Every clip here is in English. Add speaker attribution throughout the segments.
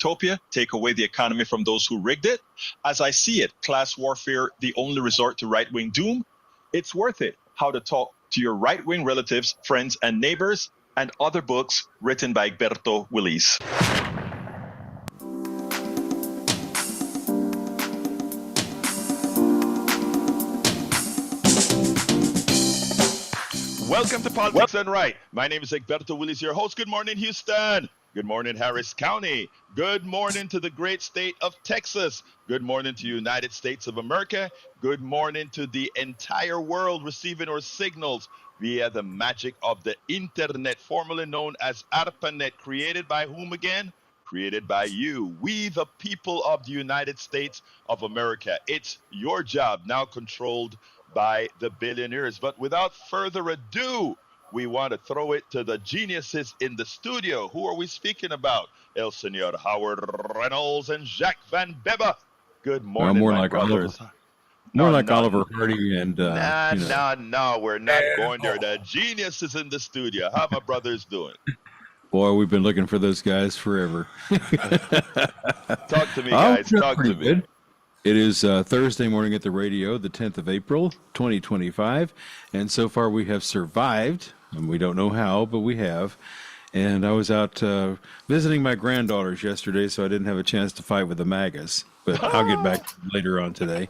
Speaker 1: utopia, take away the economy from those who rigged it. As I see it, class warfare, the only resort to right-wing doom. It's worth it. How to talk to your right-wing relatives, friends, and neighbors, and other books written by Egberto Willis. Welcome to Politics Done Right. My name is Egberto Willis, your host. Good morning, Houston. Good morning, Harris County. Good morning to the great state of Texas. Good morning to United States of America. Good morning to the entire world receiving our signals via the magic of the internet, formerly known as ARPANET, created by whom again? Created by you. We, the people of the United States of America. It's your job, now controlled by the billionaires. But without further ado, we want to throw it to the geniuses in the studio. Who are we speaking about? El Señor Howard Reynolds and Jacques Van Beba. Good morning,
Speaker 2: more
Speaker 1: my
Speaker 2: like
Speaker 1: brothers.
Speaker 2: Oliver Hardy and
Speaker 1: No, we're not going there. The geniuses in the studio. How my brothers doing?
Speaker 2: Boy, we've been looking for those guys forever.
Speaker 1: Talk to me, guys. Talk to me.
Speaker 2: Good. It is Thursday morning at the radio, the 10th of April, 2025. And so far we have survived, and we don't know how, but we have. And I was out visiting my granddaughters yesterday, so I didn't have a chance to fight with the MAGAs. But I'll get back later on today.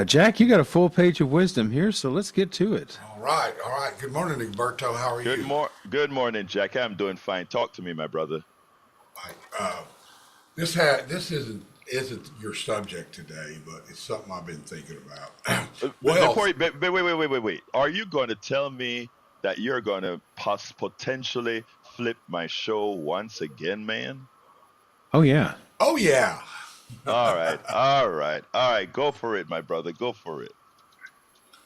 Speaker 2: Jack, you got a full page of wisdom here, so let's get to it.
Speaker 3: All right. Good morning, Egberto. How are you?
Speaker 1: Good morning, Jack. I'm doing fine. Talk to me, my brother.
Speaker 3: This isn't your subject today, but it's something I've been thinking about.
Speaker 1: Wait. Are you going to tell me that you're going to potentially flip my show once again, man?
Speaker 2: Oh, yeah.
Speaker 3: Oh, yeah.
Speaker 1: All right. Go for it, my brother. Go for it.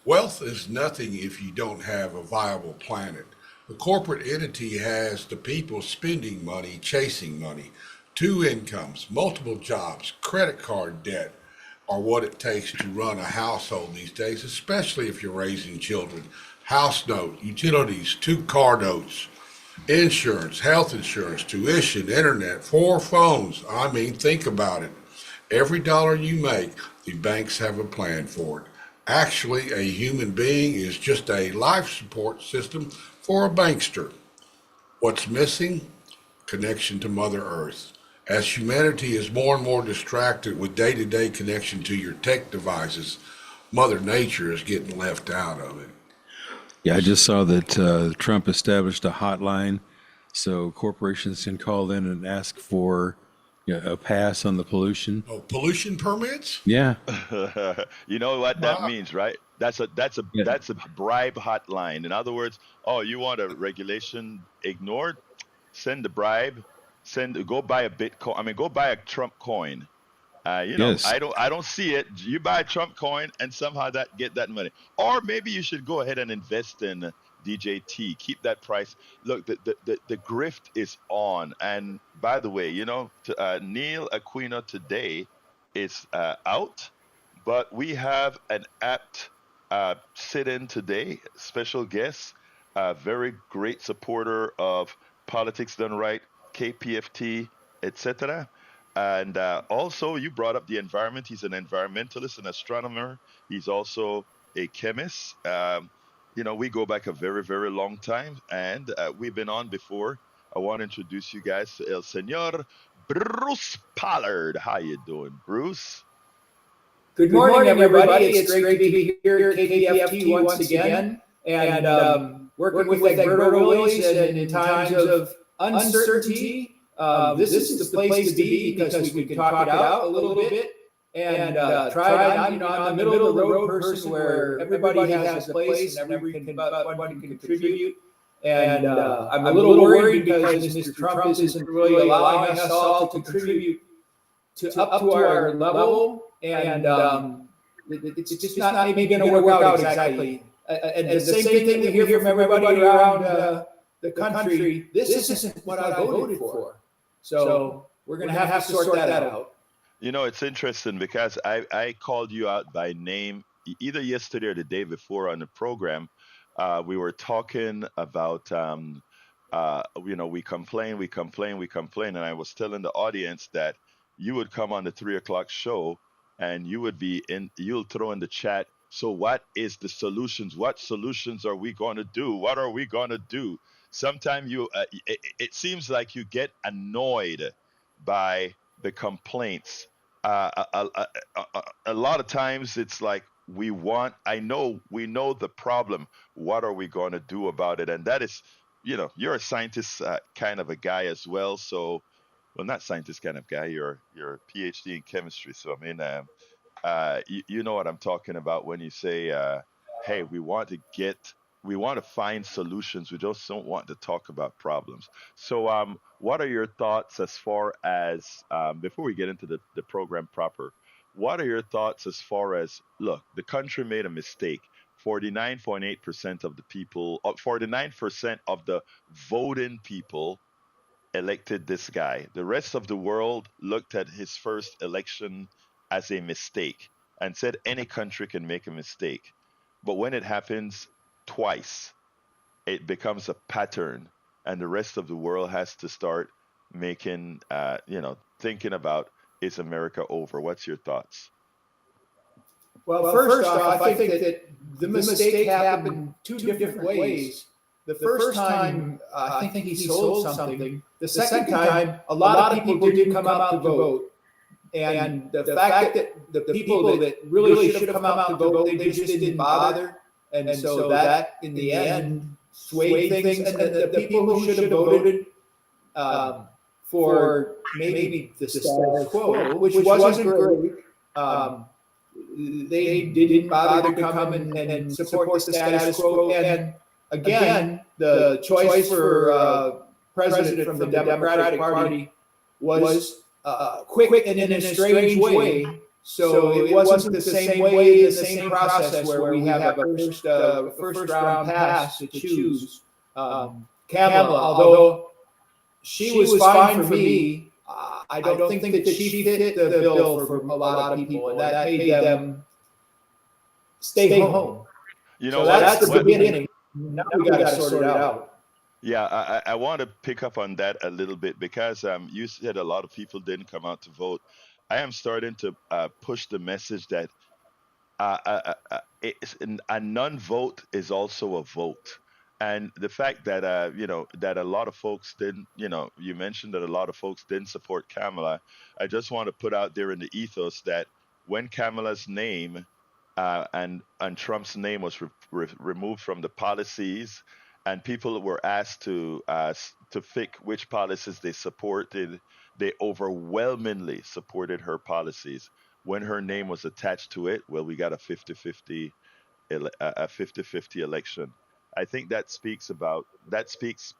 Speaker 3: Wealth is nothing if you don't have a viable planet. The corporate entity has the people spending money, chasing money. 2 incomes, multiple jobs, credit card debt are what it takes to run a household these days, especially if you're raising children. House note, utilities, 2 car notes, insurance, health insurance, tuition, internet, 4 phones. I mean, think about it. Every dollar you make, the banks have a plan for it. Actually, a human being is just a life support system for a bankster. What's missing? Connection to Mother Earth. As humanity is more and more distracted with day-to-day connection to your tech devices, Mother Nature is getting left out of it.
Speaker 2: Yeah, I just saw that Trump established a hotline so corporations can call in and ask for a pass on the pollution.
Speaker 3: Oh, pollution permits?
Speaker 2: Yeah.
Speaker 1: You know what that means, right? That's a bribe hotline. In other words, you want a regulation ignored? Send the bribe. Go buy a Bitcoin. I mean, go buy a Trump coin.
Speaker 2: Yes.
Speaker 1: I don't see it. You buy a Trump coin and somehow get that money. Or maybe you should go ahead and invest in DJT. Keep that price. Look, the grift is on. And by the way, Neil Aquino today is out, but we have an apt sit-in today. Special guest, very great supporter of Politics Done Right, KPFT, etc. And also, you brought up the environment. He's an environmentalist, an astronomer. He's also a chemist. We go back a very, very long time, and we've been on before. I want to introduce you guys to El Señor Bruce Pollard. How you doing, Bruce?
Speaker 4: Good morning, everybody. It's great to be here at KPFT once again, and working with Egberto Willis in times of uncertainty. This is the place to be because we can talk it out a little bit and try it out. I'm the middle of the road person where everybody has a place and everybody can contribute. And I'm a little worried because Mr. Trump isn't really allowing us all to contribute up to our level, and it's just not maybe going to work out exactly. And the same thing we hear from everybody around the country, this isn't what I voted for. So we're going to have to sort that out.
Speaker 1: It's interesting because I called you out by name either yesterday or the day before on the program. We were talking about we complain, and I was telling the audience that you would come on the 3 o'clock show, and you'll throw in the chat. So what is the solutions? What solutions are we going to do? What are we going to do? Sometimes it seems like you get annoyed by the complaints. A lot of times it's like we know the problem. What are we going to do about it? And that is, you're a scientist kind of a guy as well. So, well, not scientist kind of guy. You're a PhD in chemistry. So I mean, you know what I'm talking about when you say, hey, we want to find solutions. We just don't want to talk about problems. So, what are your thoughts as far as, before we get into the program proper, what are your thoughts as far as, look, the country made a mistake. 49.8% of the people, 49% of the voting people elected this guy. The rest of the world looked at his first election as a mistake and said any country can make a mistake. But when it happens twice, it becomes a pattern, and the rest of the world has to start making, thinking about, is America over? What's your thoughts?
Speaker 4: Well, first off, I think that the mistake happened two different ways. The first time, I think he sold something. The second time, a lot of people didn't come out to vote. And the fact that the people that really should have come out to vote, they just didn't bother. And so that, in the end, swayed things. And the people who should have voted for maybe the status quo, which wasn't great, they didn't bother to come and support the status quo. And again, the choice for president from the Democratic Party was quick and in a strange way. So it wasn't the same way, the same process where we have a first round pass to choose Kamala. Although she was fine for me, I don't think that she fit the bill for a lot of people, and that made them stay home. So that's the beginning. Now we got to sort it out.
Speaker 1: Yeah, I want to pick up on that a little bit because you said a lot of people didn't come out to vote. I am starting to push the message that a non-vote is also a vote. And the fact that that a lot of folks didn't, you mentioned that a lot of folks didn't support Kamala. I just want to put out there in the ethos that when Kamala's name and Trump's name was removed from the policies, and people were asked to pick which policies they supported, they overwhelmingly supported her policies. When her name was attached to it, well, we got a 50-50 election. I think that speaks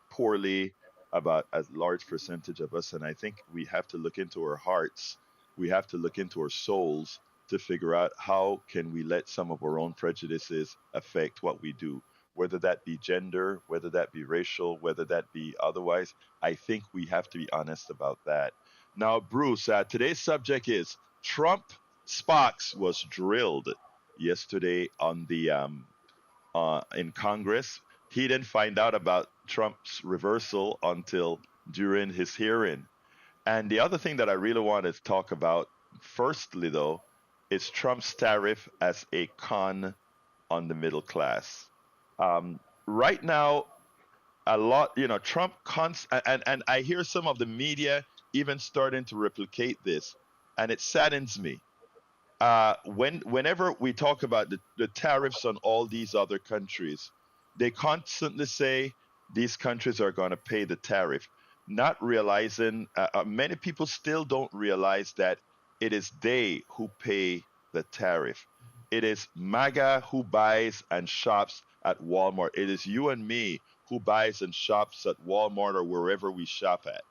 Speaker 1: poorly about a large percentage of us, and I think we have to look into our hearts, we have to look into our souls to figure out how can we let some of our own prejudices affect what we do, whether that be gender, whether that be racial, whether that be otherwise. I think we have to be honest about that. Now, Bruce, today's subject is Trump spox was drilled yesterday on the in Congress. He didn't find out about Trump's reversal until during his hearing. And the other thing that I really want to talk about, firstly, though, is Trump's tariff as a con on the middle class. Right now, a lot, Trump and I hear some of the media even starting to replicate this, and it saddens me. Whenever we talk about the tariffs on all these other countries, they constantly say these countries are going to pay the tariff, not realizing, many people still don't realize that it is they who pay the tariff. It is MAGA who buys and shops at Walmart. It is you and me who buys and shops at Walmart or wherever we shop at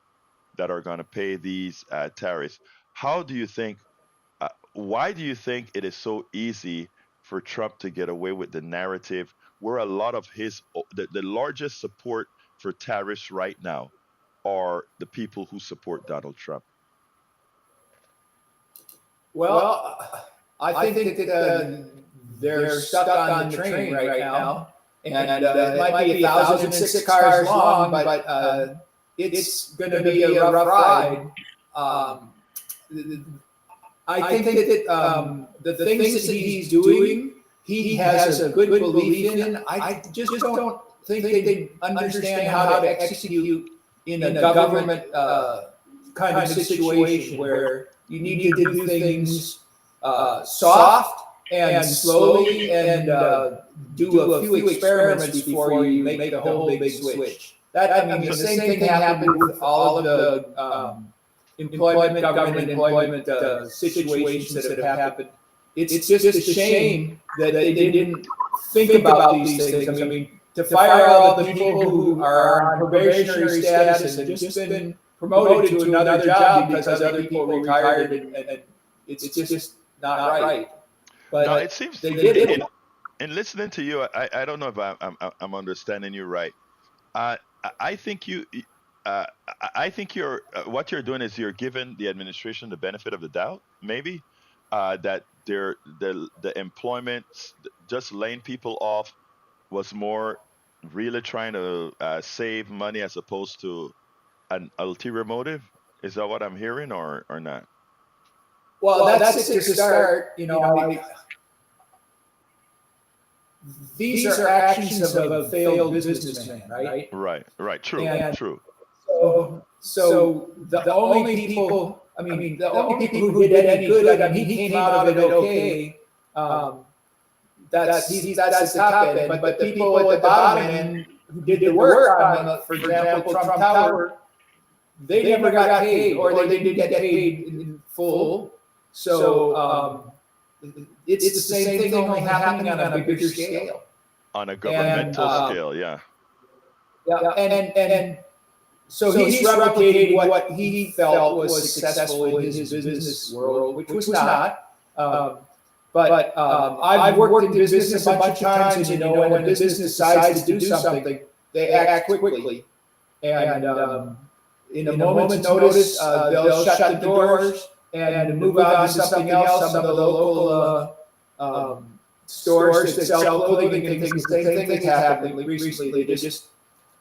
Speaker 1: that are going to pay these tariffs. How do you think, why do you think it is so easy for Trump to get away with the narrative where a lot of the largest support for tariffs right now are the people who support Donald Trump?
Speaker 4: Well, I think that they're stuck on the train right now, and it might be 1,006 cars long, but it's going to be a rough ride. I think that the things that he's doing, he has a good belief in. I just don't think they understand how to execute in a government kind of situation where you need to do things soft and slowly and do a few experiments before you make the whole big switch. The same thing happened with all of the government employment situations that have happened. It's just a shame that they didn't think about these things. I mean, to fire all the people who are on probationary status and just been promoted to another job because other people retired, and it's just not right. But
Speaker 1: No, it seems
Speaker 4: they did it.
Speaker 1: in listening to you, I don't know if I'm understanding you right. Uh, I think I think you're what you're doing is you're giving the administration the benefit of the doubt, maybe that the employment just laying people off was more really trying to save money as opposed to an ulterior motive. Is that what I'm hearing, or not?
Speaker 4: Well, that's it to start. These are actions of a failed businessman, right?
Speaker 1: Right. True.
Speaker 4: And
Speaker 1: True.
Speaker 4: So the only people, the only people who did any good, he came out of it okay. That's the top end, but the people at the bottom end who did the work on, for example, Trump Tower, they never got paid, or they didn't get paid in full. So it's the same thing, only happening on a bigger scale.
Speaker 1: On a governmental scale, yeah.
Speaker 4: Yeah, and so he's replicating what he felt was successful in his business world, which was not. But I've worked in business a bunch of times, and when a business decides to do something, they act quickly. And in a moment's notice, they'll shut the doors and move on to something else. Some of the local stores that sell clothing and things, the same thing that's happening recently. They just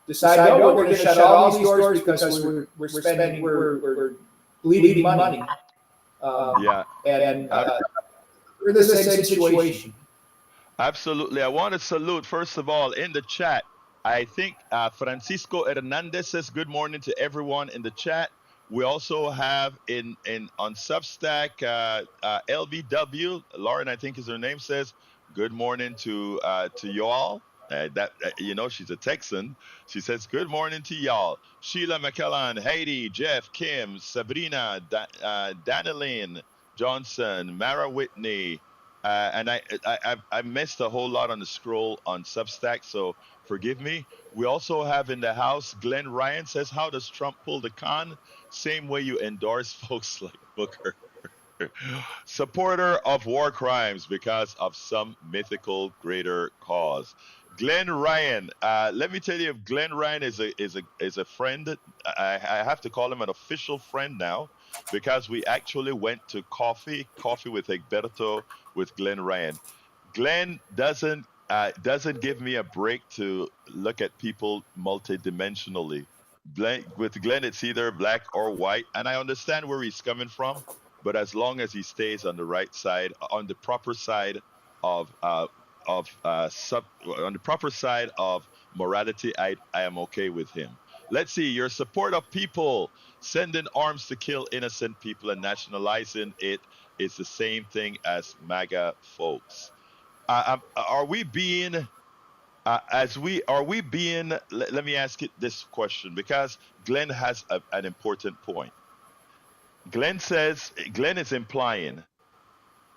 Speaker 4: decide, no, we're going to shut all these stores because we're bleeding money. And we're in the same situation.
Speaker 1: Absolutely. I want to salute, first of all, in the chat. I think Francisco Hernandez says good morning to everyone in the chat. We also have on Substack, LVW, Lauren, I think is her name, says good morning to y'all. She's a Texan. She says good morning to y'all. Sheila McKellan, Haiti, Jeff, Kim, Sabrina, Daneline Johnson, Mara Whitney, and I missed a whole lot on the scroll on Substack, so forgive me. We also have in the house, Glenn Ryan says, how does Trump pull the con? Same way you endorse folks like Booker. Supporter of war crimes because of some mythical greater cause. Glenn Ryan, let me tell you, if Glenn Ryan is a friend, I have to call him an official friend now, because we actually went to coffee with Egberto with Glenn Ryan. Glenn doesn't give me a break to look at people multidimensionally. With Glenn, it's either black or white, and I understand where he's coming from. But as long as he stays on the right side, on the proper side of morality, I am okay with him. Let's see, your support of people sending arms to kill innocent people and nationalizing it is the same thing as MAGA folks. Are we being? Let me ask it this question, because Glenn has an important point. Glenn is implying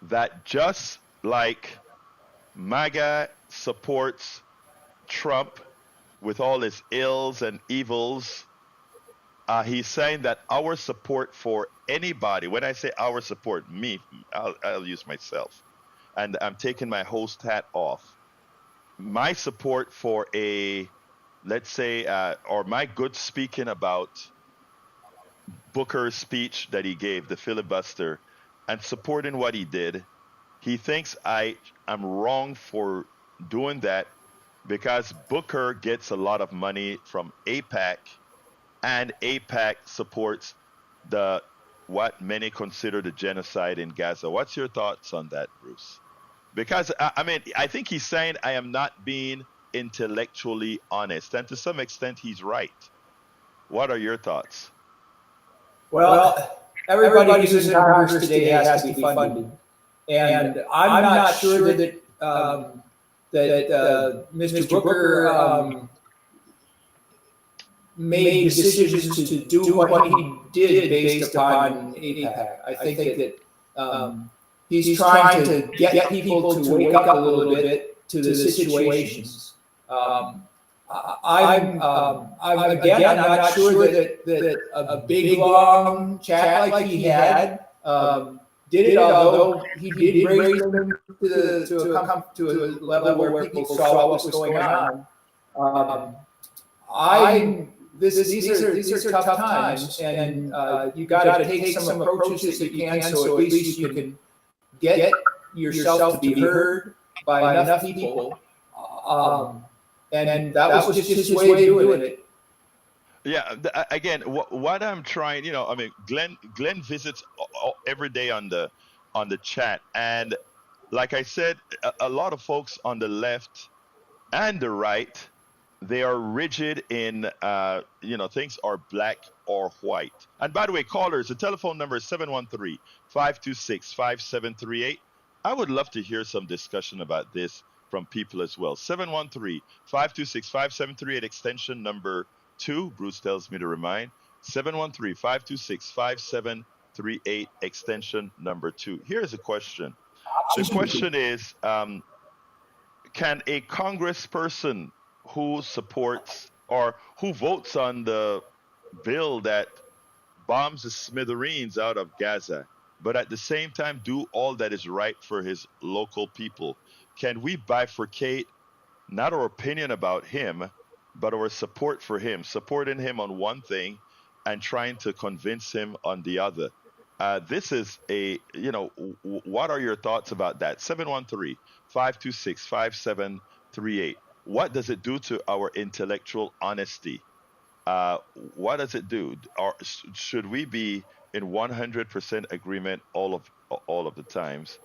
Speaker 1: that just like MAGA supports Trump with all his ills and evils, he's saying that our support for anybody, when I say our support, I'll use myself, and I'm taking my host hat off. My support for let's say, or my good speaking about Booker's speech that he gave, the filibuster, and supporting what he did, he thinks I am wrong for doing that because Booker gets a lot of money from AIPAC, and AIPAC supports the what many consider the genocide in Gaza. What's your thoughts on that, Bruce? Because I mean, I think he's saying I am not being intellectually honest, and to some extent, he's right. What are your thoughts?
Speaker 4: Well, everybody who's in Congress today has to be funded, and I'm not sure that Mr. Booker made decisions to do what he did based upon AIPAC. I think that he's trying to get people to wake up a little bit to the situations. I'm not sure that a big long chat like he had did it. Although he did raise them to a level where people saw what was going on. These are tough times, and you got to take some approaches that you can, so at least you can get yourself to be heard by enough people. And that was just his way of doing it.
Speaker 1: Yeah. Again, what I'm trying, I mean, Glenn visits every day on the chat, and like I said, a lot of folks on the left and the right, they are rigid in, things are black or white. And by the way, callers, the telephone number is 713-526-5738. I would love to hear some discussion about this from people as well. 713-526-5738, extension number 2. Bruce tells me to remind. 713-526-5738, extension number 2. Here's a question. The question is, can a congressperson who supports or who votes on the bill that bombs the smithereens out of Gaza, but at the same time do all that is right for his local people, can we bifurcate not our opinion about him, but our support for him, supporting him on one thing and trying to convince him on the other? This is what are your thoughts about that? 713-526-5738. What does it do to our intellectual honesty? What does it do? Or should we be in 100% agreement all of the times?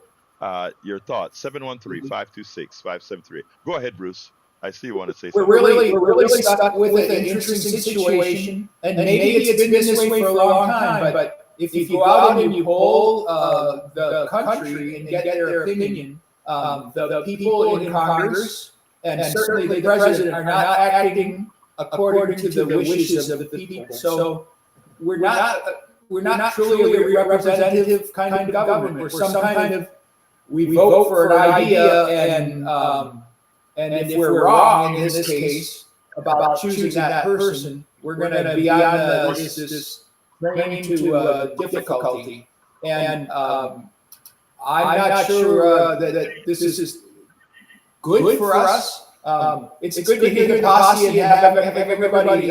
Speaker 1: Your thoughts, 713-526-5738. Go ahead, Bruce. I see you want to say something.
Speaker 4: We're really stuck with an interesting situation, and maybe it's been this way for a long time, but if you go out and you poll the country and get their opinion, the people in Congress and certainly the president are not acting according to the wishes of the people. So we're not truly a representative kind of government. We're some kind of, we vote for an idea, and if we're wrong in this case about choosing that person, we're going to be on this training to difficulty. And I'm not sure that this is good for us. It's good to hear the posse and have everybody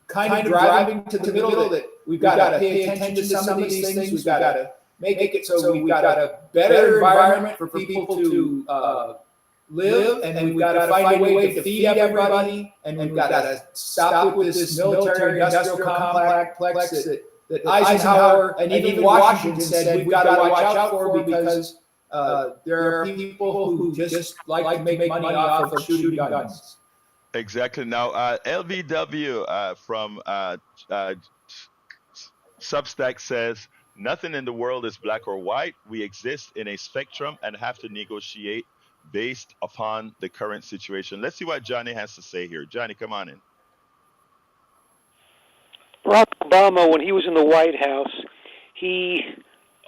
Speaker 4: kind of driving to the middle that we've got to pay attention to some of these things. We've got to make it so we've got a better environment for people to live, and we've got to find a way to feed everybody, and we've got to stop with this military-industrial complex that Eisenhower and even Washington said we've got to watch out for, because there are people who just like to make money off of shooting guns.
Speaker 1: Exactly. Now, LVW from Substack says, nothing in the world is black or white. We exist in a spectrum and have to negotiate based upon the current situation. Let's see what Johnny has to say here. Johnny, come on in.
Speaker 5: Barack Obama, when he was in the White House, he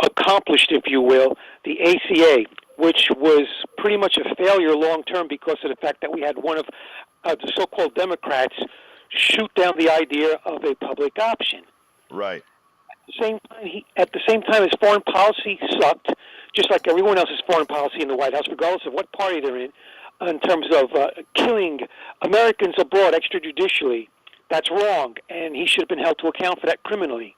Speaker 5: accomplished, if you will, the ACA, which was pretty much a failure long-term because of the fact that we had one of the so-called Democrats shoot down the idea of a public option.
Speaker 1: Right.
Speaker 5: At the same time, his foreign policy sucked, just like everyone else's foreign policy in the White House, regardless of what party they're in terms of killing Americans abroad extrajudicially. That's wrong, and he should have been held to account for that criminally.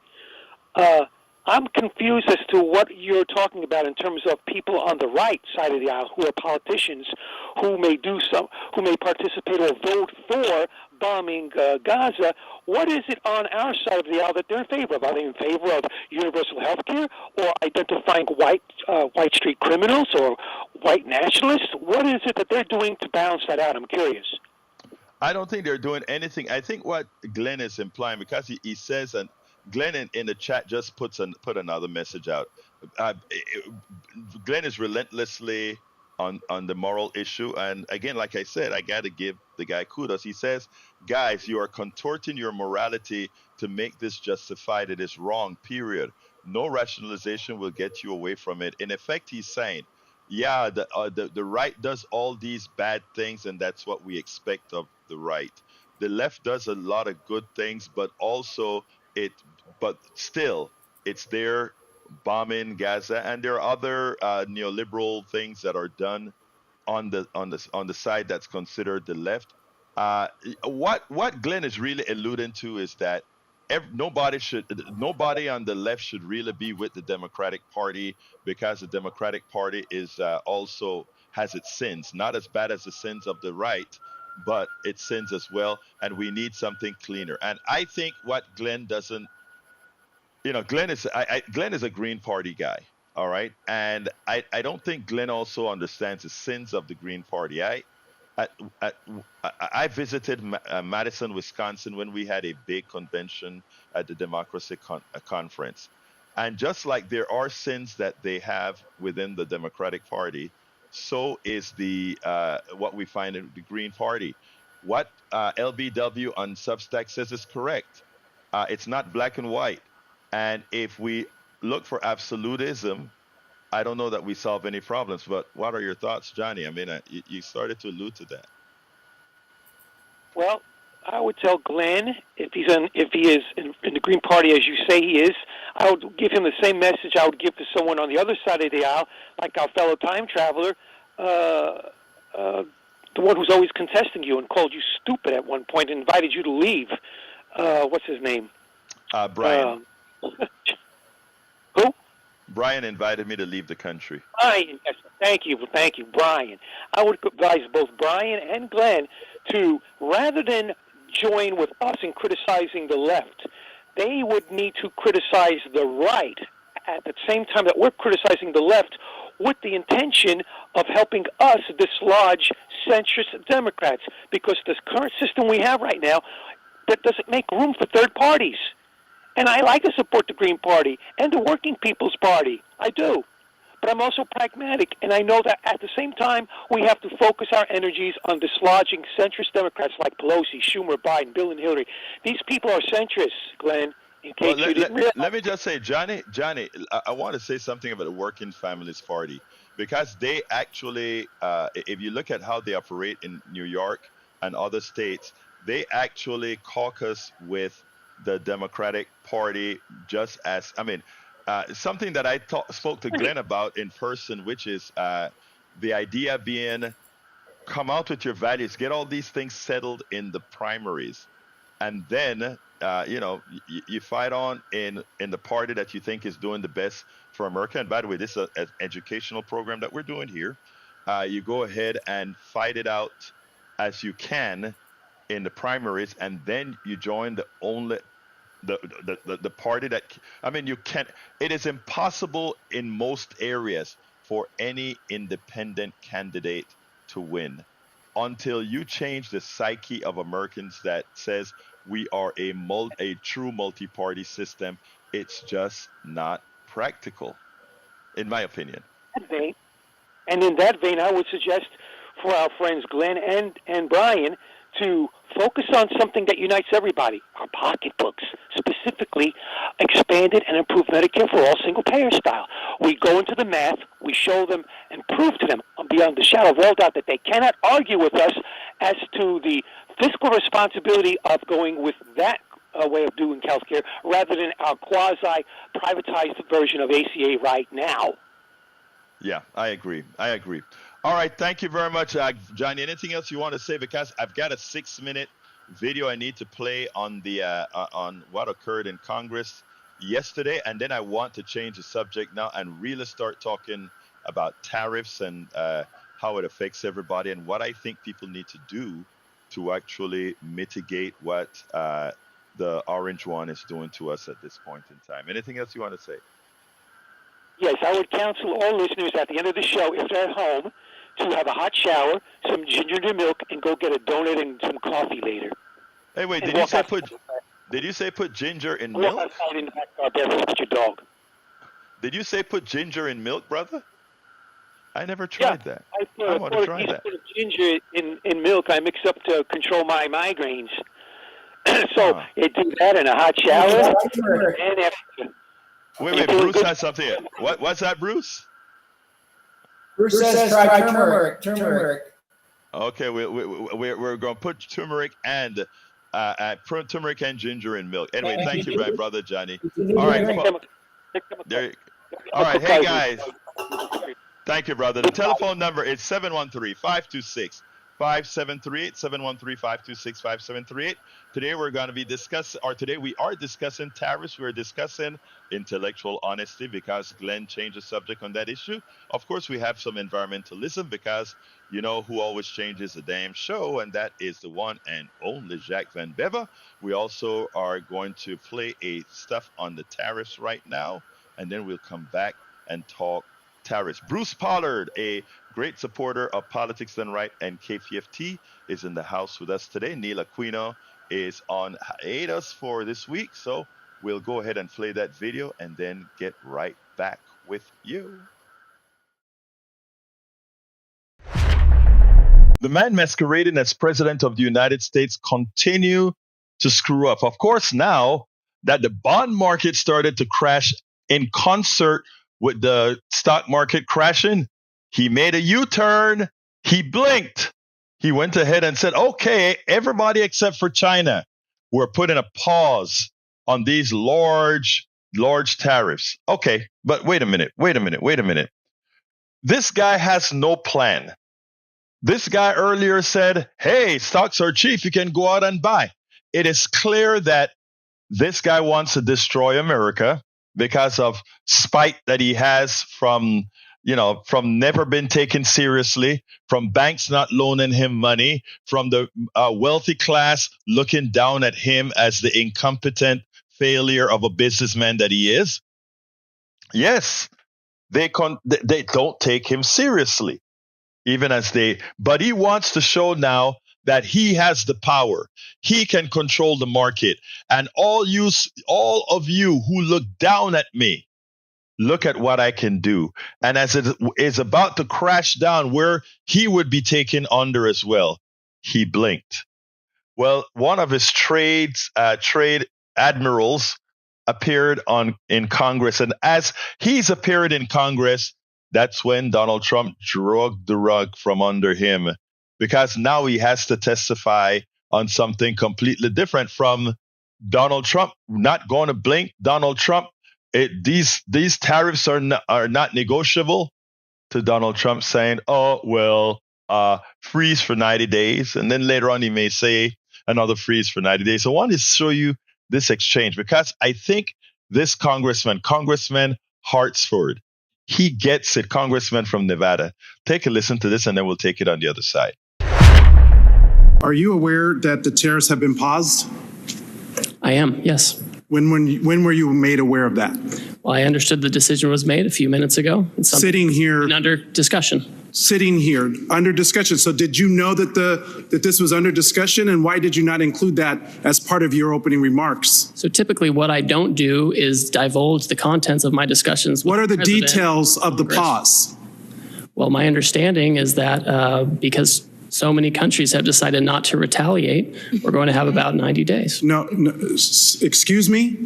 Speaker 5: On I'm confused as to what you're talking about in terms of people on the right side of the aisle who are politicians who may participate or vote for bombing Gaza. What is it on our side of the aisle that they're in favor of? Are they in favor of universal health care or identifying white street criminals or white nationalists? What is it that they're doing to balance that out? I'm curious.
Speaker 1: I don't think they're doing anything. I think what Glenn is implying, because he says, and Glenn in the chat just put another message out. Glenn is relentlessly on the moral issue, and again, like I said, I got to give the guy kudos. He says, "Guys, you are contorting your morality to make this justified. It is wrong. Period. No rationalization will get you away from it." In effect, he's saying, yeah, the right does all these bad things, and that's what we expect of the right. The left does a lot of good things, but still, it's there bombing Gaza, and there are other neoliberal things that are done on the side that's considered the left. What Glenn is really alluding to is that nobody on the left should really be with the Democratic Party, because the Democratic Party is also has its sins, not as bad as the sins of the right, but its sins as well, and we need something cleaner. And I think what Glenn doesn't, Glenn is Glenn is a Green Party guy, all right, and I don't think Glenn also understands the sins of the Green Party. I visited Madison, Wisconsin when we had a big convention at the Democracy Conference. And just like there are sins that they have within the Democratic Party, so is what we find in the Green Party. What LBW on Substack says is correct. It's not black and white. And if we look for absolutism, I don't know that we solve any problems. But what are your thoughts, Johnny? I mean, you started to allude to that.
Speaker 5: Well, I would tell Glenn, if he is in the Green Party as you say he is, I would give him the same message I would give to someone on the other side of the aisle, like our fellow time traveler, the one who's always contesting you and called you stupid at one point and invited you to leave. What's his name?
Speaker 1: Brian.
Speaker 5: Who?
Speaker 1: Brian invited me to leave the country.
Speaker 5: Brian, yes, thank you, Brian. I would advise both Brian and Glenn to, rather than join with us in criticizing the left, they would need to criticize the right at the same time that we're criticizing the left, with the intention of helping us dislodge centrist Democrats, because this current system we have right now, that doesn't make room for third parties. And I like to support the Green Party and the Working People's Party. I do. But I'm also pragmatic, and I know that at the same time, we have to focus our energies on dislodging centrist Democrats like Pelosi, Schumer, Biden, Bill, and Hillary. These people are centrists, Glenn. In case you didn't realize.
Speaker 1: Let me just say, Johnny, I want to say something about the Working Families Party, because they actually, if you look at how they operate in New York and other states, they actually caucus with the Democratic Party, just as, something that I spoke to Glenn about in person, which is the idea being, come out with your values, get all these things settled in the primaries, and then you fight on in the party that you think is doing the best for America. And by the way, this is an educational program that we're doing here. You go ahead and fight it out as you can in the primaries, and then you join the party that, you can't. It is impossible in most areas for any independent candidate to win until you change the psyche of Americans that says we are a true multi-party system. It's just not practical, in my opinion.
Speaker 5: And in that vein, I would suggest for our friends Glenn and Brian to focus on something that unites everybody, our pocketbooks, specifically expanded and improved Medicare for all, single-payer style. We go into the math, we show them and prove to them beyond the shadow of all doubt that they cannot argue with us as to the fiscal responsibility of going with that way of doing health care rather than our quasi-privatized version of ACA right now.
Speaker 1: Yeah, I agree. All right, thank you very much, Johnny. Anything else you want to say? Because I've got a 6-minute video I need to play on the on what occurred in Congress yesterday, and then I want to change the subject now and really start talking about tariffs and how it affects everybody and what I think people need to do to actually mitigate what the orange one is doing to us at this point in time. Anything else you want to say?
Speaker 5: Yes, I would counsel all listeners at the end of the show, if they're at home, to have a hot shower, some ginger milk, and go get a donut and some coffee later.
Speaker 1: Hey, wait,
Speaker 5: And
Speaker 1: did you
Speaker 5: walk
Speaker 1: say
Speaker 5: outside.
Speaker 1: put ginger in
Speaker 5: Walk
Speaker 1: milk?
Speaker 5: outside in the backyard barefoot with your dog.
Speaker 1: Did you say put ginger in milk, brother? I never tried that.
Speaker 5: I
Speaker 1: want to try that.
Speaker 5: put ginger in milk. I mix up to control my migraines. So you do that in a hot shower, and after.
Speaker 1: Wait, Bruce has something here. What's that, Bruce?
Speaker 4: Bruce says try turmeric.
Speaker 1: Okay, we're going to put turmeric and ginger in milk. Anyway, thank you, my brother Johnny. All right, there. All right, hey guys. Thank you, brother. The telephone number is 713-526-5738, 713-526-5738. Today we're going to be today we are discussing tariffs. We're discussing intellectual honesty because Glenn changed the subject on that issue. Of course, we have some environmentalism because you know who always changes the damn show, and that is the one and only Jacques Van Beva. We also are going to play a stuff on the tariffs right now, and then we'll come back and talk tariffs. Bruce Pollard, a great supporter of Politics Done Right and KPFT, is in the house with us today. Neil Aquino is on hiatus for this week, so we'll go ahead and play that video and then get right back with you. The man masquerading as President of the United States continue to screw up. Of course, now that the bond market started to crash in concert with the stock market crashing, he made a U-turn. He blinked. He went ahead and said, okay, everybody except for China, we're putting a pause on these large tariffs. Okay, but wait a minute. This guy has no plan. This guy earlier said, hey, stocks are cheap. You can go out and buy. It is clear that this guy wants to destroy America because of spite that he has from never been taken seriously, from banks not loaning him money, from the wealthy class looking down at him as the incompetent failure of a businessman that he is. Yes, they don't take him seriously, but he wants to show now that he has the power. He can control the market. And all of you who look down at me, look at what I can do. And as it is about to crash down where he would be taken under as well, he blinked. Well, one of his trade admirals appeared in Congress. And as he's appeared in Congress, that's when Donald Trump dragged the rug from under him, because now he has to testify on something completely different from Donald Trump not going to blink. Donald Trump, these tariffs are not negotiable, to Donald Trump saying, oh, well, freeze for 90 days. And then later on, he may say another freeze for 90 days. So I want to show you this exchange because I think this Congressman Hartsford, he gets it, Congressman from Nevada. Take a listen to this and then we'll take it on the other side.
Speaker 6: Are you aware that the tariffs have been paused?
Speaker 7: I am, yes.
Speaker 6: When were you made aware of that?
Speaker 7: Well, I understood the decision was made a few minutes ago.
Speaker 6: Sitting here.
Speaker 7: And under discussion.
Speaker 6: Sitting here under discussion. So did you know that this was under discussion, and why did you not include that as part of your opening remarks?
Speaker 7: So typically what I don't do is divulge the contents of my discussions with
Speaker 6: What are the
Speaker 7: President
Speaker 6: details of the
Speaker 7: Congress.
Speaker 6: pause?
Speaker 7: Well, my understanding is that because so many countries have decided not to retaliate, we're going to have about 90 days.
Speaker 6: No, excuse me?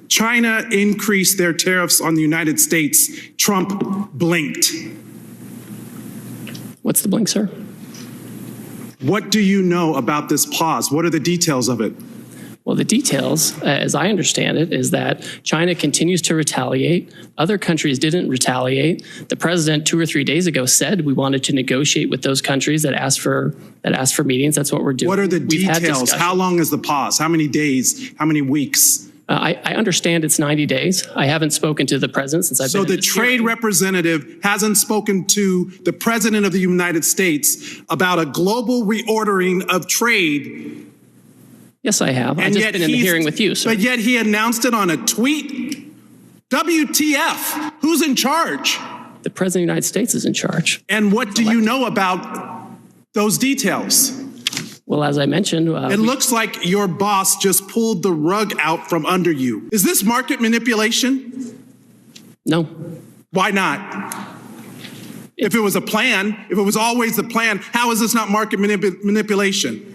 Speaker 6: China increased their tariffs on the United States. Trump blinked.
Speaker 7: What's the blink, sir?
Speaker 6: What do you know about this pause? What are the details of it?
Speaker 7: Well, the details, as I understand it, is that China continues to retaliate. Other countries didn't retaliate. The president 2 or 3 days ago said we wanted to negotiate with those countries that asked for meetings. That's what we're doing.
Speaker 6: What are the details? How long is the pause? How many days? How many weeks?
Speaker 7: I understand it's 90 days. I haven't spoken to the president since I've been
Speaker 6: So
Speaker 7: in
Speaker 6: the
Speaker 7: this
Speaker 6: trade
Speaker 7: hearing.
Speaker 6: representative hasn't spoken to the president of the United States about a global reordering of trade.
Speaker 7: Yes, I have. I've just been in the hearing with you, sir.
Speaker 6: But yet he announced it on a tweet. WTF? Who's in charge?
Speaker 7: The president of the United States is in charge.
Speaker 6: And what do you know about those details?
Speaker 7: Well, as I mentioned,
Speaker 6: It looks like your boss just pulled the rug out from under you. Is this market manipulation?
Speaker 7: no.
Speaker 6: Why not? If it was a plan, if it was always the plan, how is this not market manipulation?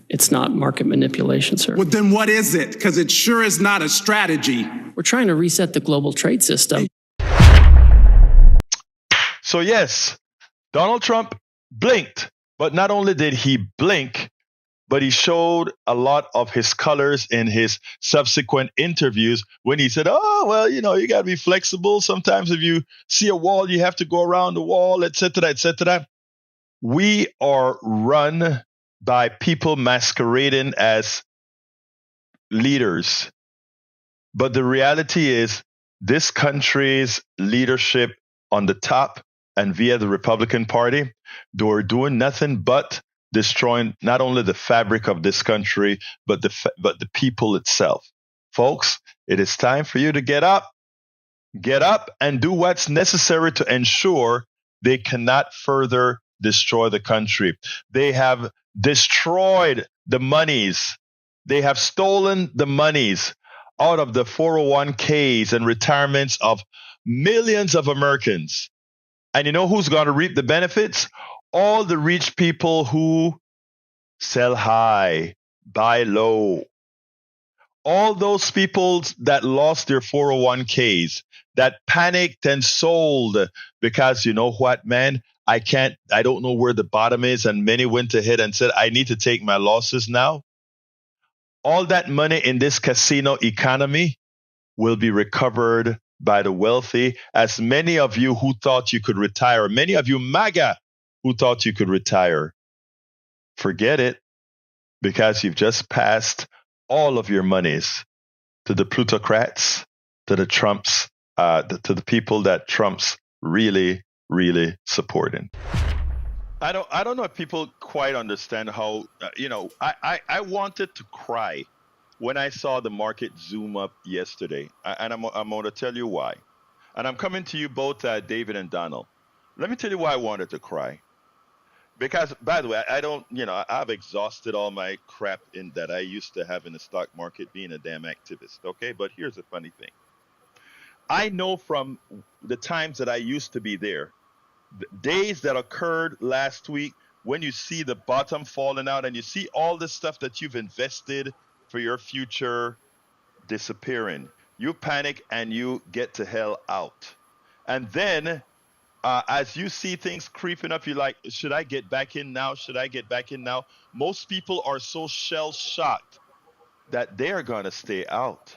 Speaker 7: It's not market manipulation, sir.
Speaker 6: Well, then what is it? Because it sure is not a strategy.
Speaker 7: We're trying to reset the global trade system.
Speaker 1: So yes, Donald Trump blinked, but not only did he blink, but he showed a lot of his colors in his subsequent interviews when he said, oh, well, you got to be flexible. Sometimes if you see a wall, you have to go around the wall, et cetera, et cetera. We are run by people masquerading as leaders. But the reality is this country's leadership on the top and via the Republican Party, they're doing nothing but destroying not only the fabric of this country, but the people itself. Folks, it is time for you to get up and do what's necessary to ensure they cannot further destroy the country. They have destroyed the monies. They have stolen the monies out of the 401ks and retirements of millions of Americans. And you know who's going to reap the benefits? All the rich people who sell high, buy low. All those people that lost their 401ks, that panicked and sold because you know what, man? I don't know where the bottom is. And many went ahead and said, I need to take my losses now. All that money in this casino economy will be recovered by the wealthy, as many of you who thought you could retire, many of you MAGA who thought you could retire, forget it, because you've just passed all of your monies to the plutocrats, to the Trumps, to the people that Trump's really supporting. I don't know if people quite understand how, I wanted to cry when I saw the market zoom up yesterday. And I'm going to tell you why. And I'm coming to you both, David and Donald. Let me tell you why I wanted to cry. Because, by the way, I've exhausted all my crap that I used to have in the stock market being a damn activist, okay? But here's the funny thing. I know from the times that I used to be there, the days that occurred last week, when you see the bottom falling out and you see all the stuff that you've invested for your future disappearing, you panic and you get to hell out. And then as you see things creeping up, you're like, should I get back in now? Should I get back in now? Most people are so shell-shocked that they're going to stay out.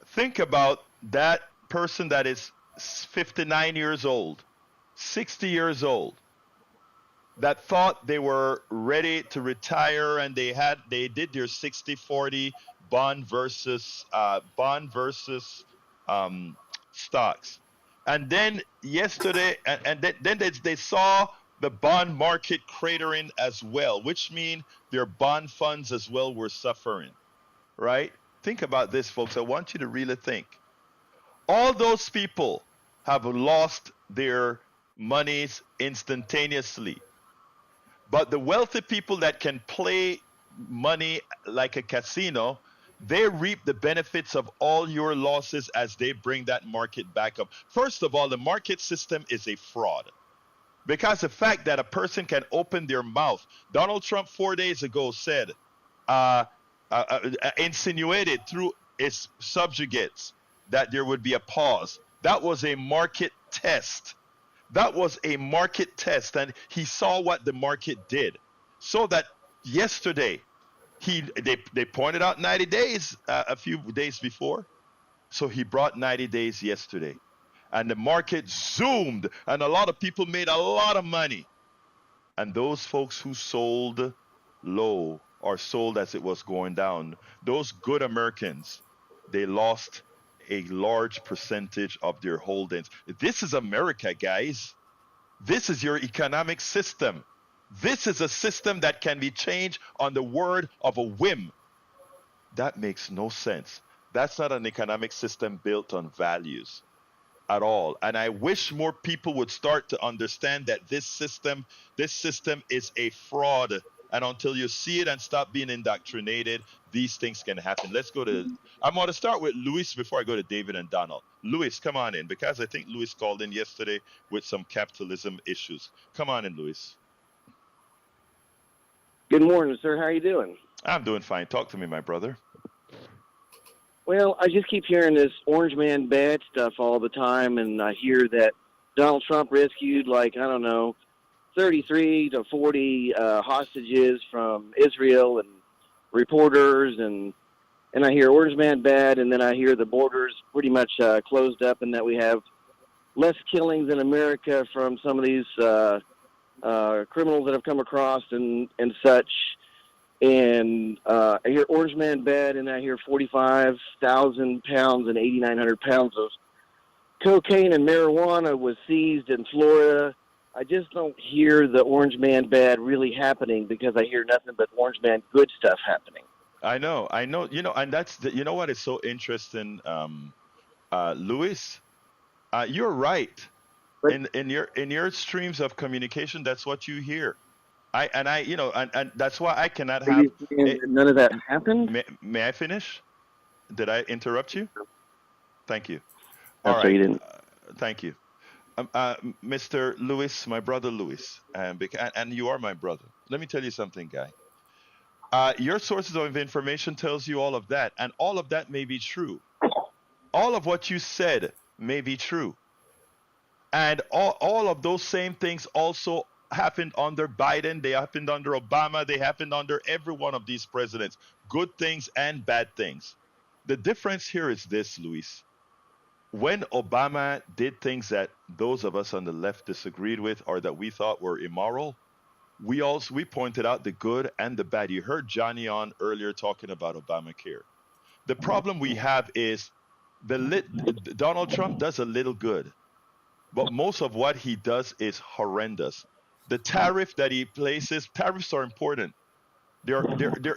Speaker 1: Think about that person that is 59 years old, 60 years old, that thought they were ready to retire and they did their 60-40 bond versus stocks. And then yesterday, then they saw the bond market cratering as well, which means their bond funds as well were suffering, right? Think about this, folks. I want you to really think. All those people have lost their monies instantaneously. But the wealthy people that can play money like a casino, they reap the benefits of all your losses as they bring that market back up. First of all, the market system is a fraud. Because the fact that a person can open their mouth, Donald Trump 4 days ago said, insinuated through his subjugates that there would be a pause. That was a market test. That was a market test, and he saw what the market did. So that yesterday, they pointed out 90 days a few days before. So he brought 90 days yesterday. And the market zoomed, and a lot of people made a lot of money. And those folks who sold low or sold as it was going down, those good Americans, they lost a large percentage of their holdings. This is America, guys. This is your economic system. This is a system that can be changed on the word of a whim. That makes no sense. That's not an economic system built on values at all. And I wish more people would start to understand that this system is a fraud. And until you see it and stop being indoctrinated, these things can happen. I'm going to start with Luis before I go to David and Donald. Luis, come on in, because I think Luis called in yesterday with some capitalism issues. Come on in, Luis.
Speaker 8: Good morning, sir. How are you doing?
Speaker 1: I'm doing fine. Talk to me, my brother.
Speaker 8: Well, I just keep hearing this orange man bad stuff all the time, and I hear that Donald Trump rescued, 33 to 40 hostages from Israel and reporters, and I hear orange man bad, and then I hear the borders pretty much closed up, and that we have less killings in America from some of these criminals that have come across and such. And I hear orange man bad, and I hear 45,000 pounds and 8,900 pounds of cocaine and marijuana was seized in Florida. I just don't hear the orange man bad really happening, because I hear nothing but orange man good stuff happening.
Speaker 1: I know. And you know what is so interesting, Luis? You're right. In your streams of communication, that's what you hear. And that's why I cannot have.
Speaker 8: None of that happened.
Speaker 1: May I finish? Did I interrupt you? Thank you.
Speaker 8: All right. You didn't.
Speaker 1: Thank you, Mr. Luis, my brother Luis, and you are my brother. Let me tell you something, guy. Your sources of information tells you all of that, and all of that may be true. All of what you said may be true, and all of those same things also happened under Biden, they happened under Obama, they happened under every one of these presidents. Good things and bad things. The difference here is this, Luis. When Obama did things that those of us on the left disagreed with or that we thought were immoral, we pointed out the good and the bad. You heard Johnny on earlier talking about Obamacare. The problem we have is Donald Trump does a little good, but most of what he does is horrendous. The tariff that he places, tariffs are important. There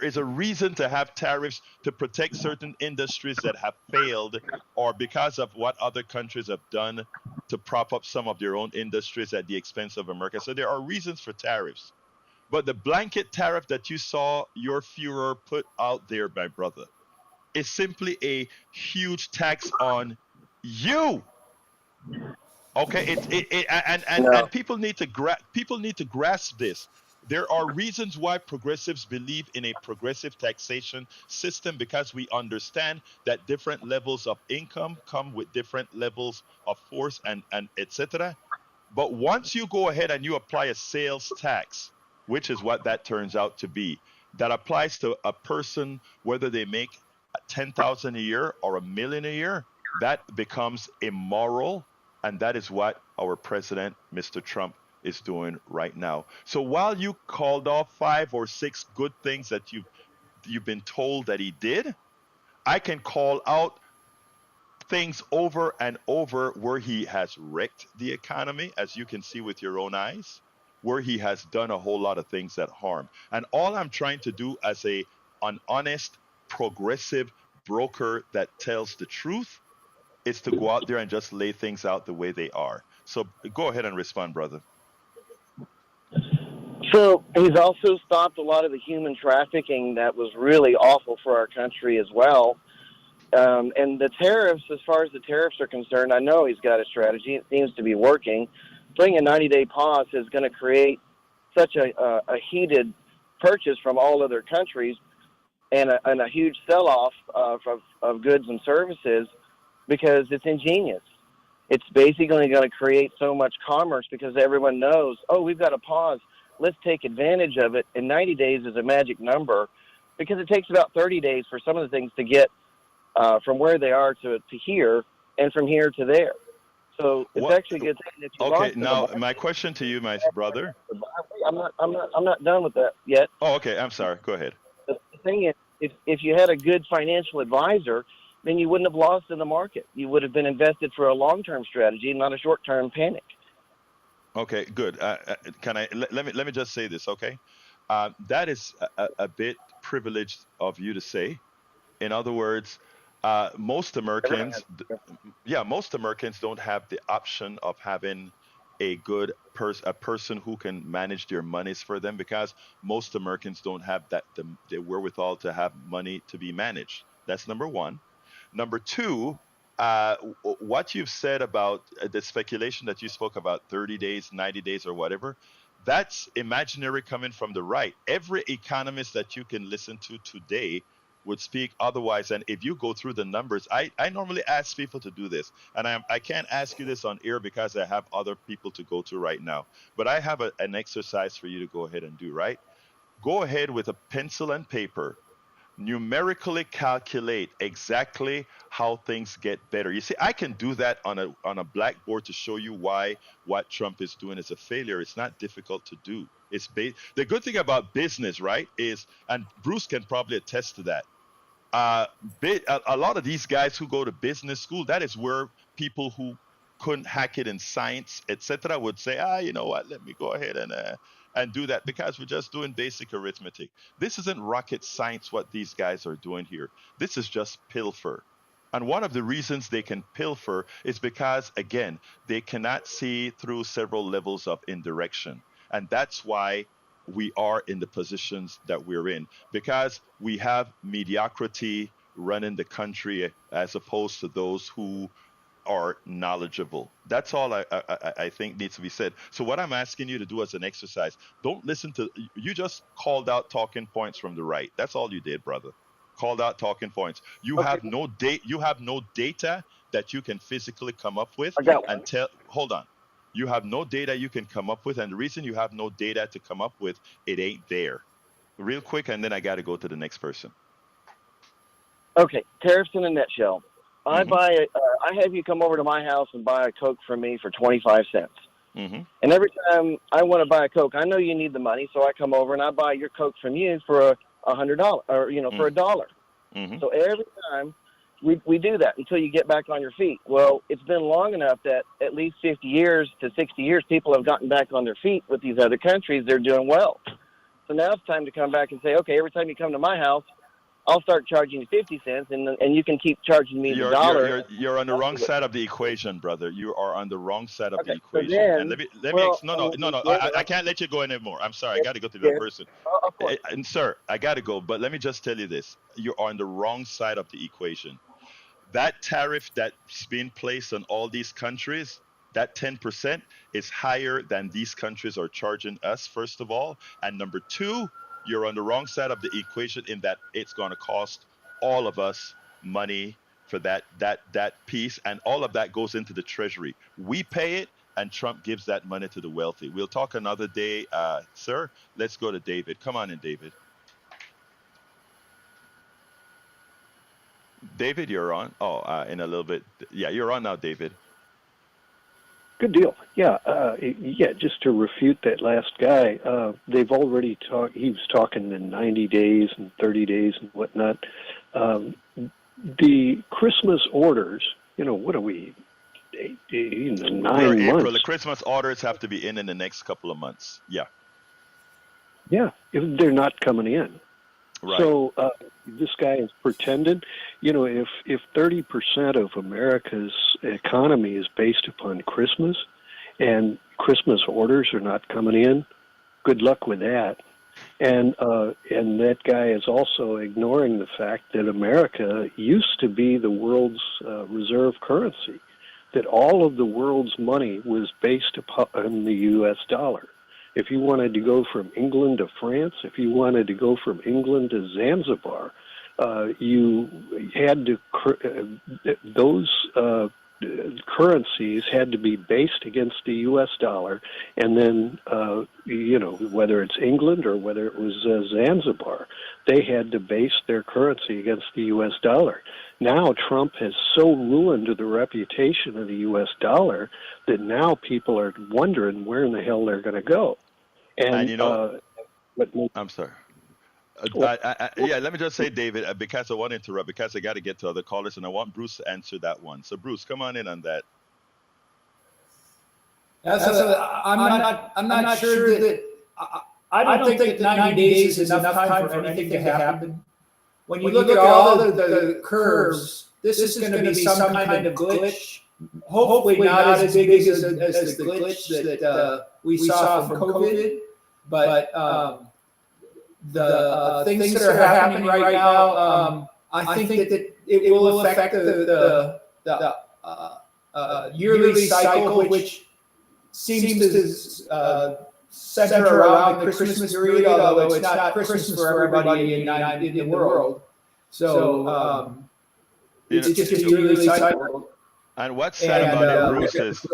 Speaker 1: is a reason to have tariffs to protect certain industries that have failed, or because of what other countries have done to prop up some of their own industries at the expense of America. So there are reasons for tariffs. But the blanket tariff that you saw your Führer put out there, my brother, is simply a huge tax on you. Okay, and people need to grasp this. There are reasons why progressives believe in a progressive taxation system, because we understand that different levels of income come with different levels of force and etc. But once you go ahead and you apply a sales tax, which is what that turns out to be, that applies to a person whether they make 10,000 a year or $1 million a year, that becomes immoral. And that is what our president, Mr. Trump, is doing right now. So while you called off 5 or 6 good things that you've been told that he did, I can call out things over and over where he has wrecked the economy, as you can see with your own eyes, where he has done a whole lot of things that harm. And all I'm trying to do as an honest, progressive broker that tells the truth is to go out there and just lay things out the way they are. So go ahead and respond, brother.
Speaker 8: So he's also stopped a lot of the human trafficking that was really awful for our country as well. And the tariffs, as far as the tariffs are concerned, I know he's got a strategy. It seems to be working. Putting a 90-day pause is going to create such a heated purchase from all other countries and a huge sell-off of goods and services, because it's ingenious. It's basically going to create so much commerce because everyone knows, oh, we've got a pause. Let's take advantage of it. And 90 days is a magic number, because it takes about 30 days for some of the things to get from where they are to here, and from here to there. So it's actually a good thing that you
Speaker 1: Okay, now my question to you, my brother.
Speaker 8: I'm not done with that yet.
Speaker 1: Oh, okay. I'm sorry. Go ahead.
Speaker 8: saying, if you had a good financial advisor, then you wouldn't have lost in the market. You would have been invested for a long-term strategy, not a short-term panic.
Speaker 1: Okay, good. Let me just say this, okay? That is a bit privileged of you to say. In other words, most Americans, most Americans don't have the option of having a person who can manage their monies for them, because most Americans don't have the wherewithal to have money to be managed. That's number one. Number two, what you've said about the speculation that you spoke about, 30 days, 90 days, or whatever, that's imaginary coming from the right. Every economist that you can listen to today would speak otherwise. And if you go through the numbers, I normally ask people to do this. And I can't ask you this on air because I have other people to go to right now. But I have an exercise for you to go ahead and do, right? Go ahead with a pencil and paper, numerically calculate exactly how things get better. You see, I can do that on a blackboard to show you why what Trump is doing is a failure. It's not difficult to do. The good thing about business, right, is, and Bruce can probably attest to that, a lot of these guys who go to business school, that is where people who couldn't hack it in science, etc., would say, you know what, let me go ahead and do that, because we're just doing basic arithmetic. This isn't rocket science what these guys are doing here. This is just pilfer. And one of the reasons they can pilfer is because, again, they cannot see through several levels of indirection. And that's why we are in the positions that we're in, because we have mediocrity running the country as opposed to those who are knowledgeable. That's all I think needs to be said. So what I'm asking you to do as an exercise, don't listen to, you just called out talking points from the right. That's all you did, brother. Called out talking points. You have no data that you can physically come up with and tell, hold on. You have no data you can come up with, and the reason you have no data to come up with, it ain't there. Real quick, and then I got to go to the next person.
Speaker 8: Okay, tariffs in a nutshell. I have you come over to my house and buy a Coke from me for 25 cents.
Speaker 1: Mm-hmm.
Speaker 8: And every time I want to buy a Coke, I know you need the money, so I come over and I buy your Coke from you for $100, or for $1.
Speaker 1: Mm-hmm.
Speaker 8: So every time we do that until you get back on your feet. Well, it's been long enough that at least 50 years to 60 years, people have gotten back on their feet with these other countries. They're doing well. So now it's time to come back and say, okay, every time you come to my house, I'll start charging you 50 cents, and you can keep charging me the dollar.
Speaker 1: You're on the wrong side of the equation, brother. You are on the wrong side of the equation.
Speaker 8: So then,
Speaker 1: and I can't let you go anymore. I'm sorry. I got to go to the other person.
Speaker 8: Of course.
Speaker 1: And sir, I got to go. But let me just tell you this. You're on the wrong side of the equation. That tariff that's being placed on all these countries, that 10% is higher than these countries are charging us, first of all. And number two, you're on the wrong side of the equation in that it's going to cost all of us money for that piece, and all of that goes into the treasury. We pay it, and Trump gives that money to the wealthy. We'll talk another day, sir. Let's go to David. Come on in, David. David, you're on. In a little bit. Yeah, you're on now, David.
Speaker 9: Good deal. Yeah, just to refute that last guy, they've already talked, he was talking in 90 days and 30 days and whatnot. The Christmas orders, what are we, 9 months?
Speaker 1: April. The Christmas orders have to be in the next couple of months. Yeah.
Speaker 9: Yeah, if they're not coming in.
Speaker 1: Right.
Speaker 9: So this guy is pretending, if 30% of America's economy is based upon Christmas and Christmas orders are not coming in, good luck with that. And that guy is also ignoring the fact that America used to be the world's reserve currency, that all of the world's money was based upon the U.S. dollar. If you wanted to go from England to France, if you wanted to go from England to Zanzibar, you had to, those currencies had to be based against the U.S. dollar, and then, whether it's England or whether it was Zanzibar, they had to base their currency against the U.S. dollar. Now Trump has so ruined the reputation of the U.S. dollar that now people are wondering where in the hell they're going to go. And
Speaker 1: I'm sorry. Yeah, let me just say, David, because I want to interrupt, because I got to get to other callers, and I want Bruce to answer that one. So, Bruce, come on in on that.
Speaker 4: Yeah, I'm not sure that I don't think that 90 days is enough time for anything to happen. When you look at all the curves, this is going to be some kind of glitch. Hopefully not as big as the glitch that we saw from COVID, but the things that are happening right now, I think that it will affect the yearly cycle, which seems to center around the Christmas period, although it's not Christmas for everybody in the world. So it's just a yearly cycle.
Speaker 1: And what's sad about it, Bruce, is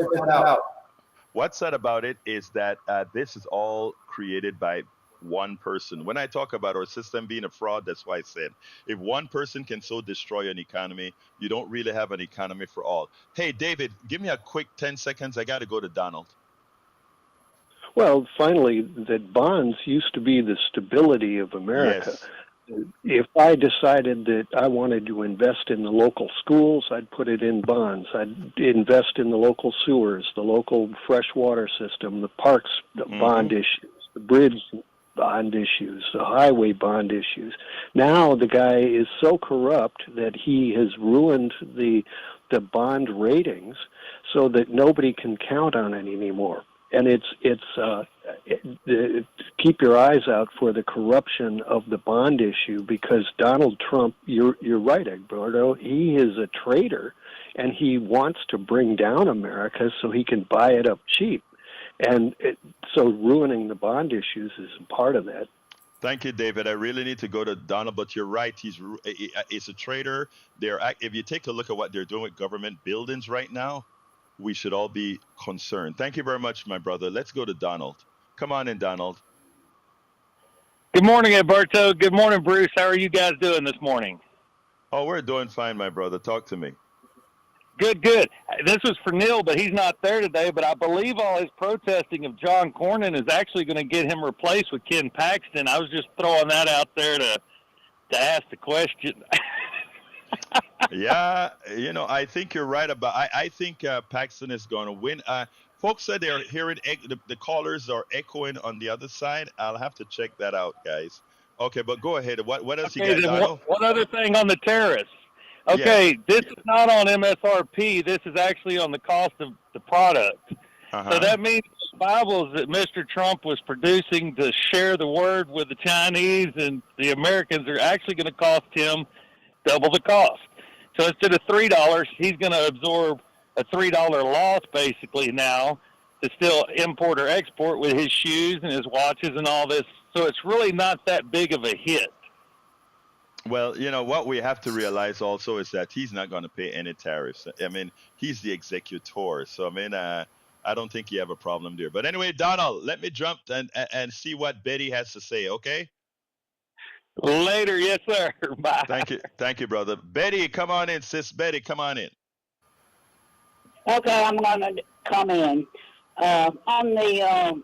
Speaker 1: what's sad about it is that this is all created by one person. When I talk about our system being a fraud, that's why I said if one person can so destroy an economy, you don't really have an economy for all. Hey, David, give me a quick 10 seconds. I got to go to Donald.
Speaker 9: Well, finally, that bonds used to be the stability of America. Yes. If I decided that I wanted to invest in the local schools, I'd put it in bonds. I'd invest in the local sewers, the local freshwater system, the parks, the bond issues, the bridge bond issues, the highway bond issues. Now the guy is so corrupt that he has ruined the bond ratings so that nobody can count on it anymore. And keep your eyes out for the corruption of the bond issue, because Donald Trump, you're right, Egberto, he is a traitor, and he wants to bring down America so he can buy it up cheap. And so ruining the bond issues is a part of that.
Speaker 1: Thank you, David. I really need to go to Donald, but you're right. He's a traitor. If you take a look at what they're doing with government buildings right now, we should all be concerned. Thank you very much, my brother. Let's go to Donald. Come on in, Donald.
Speaker 10: Good morning, Alberto. Good morning, Bruce. How are you guys doing this morning?
Speaker 1: Oh, we're doing fine, my brother. Talk to me.
Speaker 10: Good. This was for Neil, but he's not there today. But I believe all his protesting of John Cornyn is actually going to get him replaced with Ken Paxton. I was just throwing that out there to ask the question.
Speaker 1: Yeah, I think you're right about. I think Paxton is going to win. Folks said they're hearing the callers are echoing on the other side. I'll have to check that out, guys. Okay, but go ahead. What else you got, Donald?
Speaker 10: One other thing on the tariffs. Okay, This is not on MSRP. This is actually on the cost of the product. So that means the Bibles that Mr. Trump was producing to share the word with the Chinese and the Americans are actually going to cost him double the cost. So instead of $3, he's going to absorb a $3 loss basically now to still import or export with his shoes and his watches and all this. So it's really not that big of a hit.
Speaker 1: Well, what we have to realize also is that he's not going to pay any tariffs. I mean, he's the executor. So, I mean, I don't think you have a problem there. But anyway, Donald, let me jump and see what Betty has to say, okay?
Speaker 10: Later, yes, sir. Bye.
Speaker 1: Thank you, brother. Betty, come on in, sis. Betty, come on in.
Speaker 11: Okay, I'm going to come in on the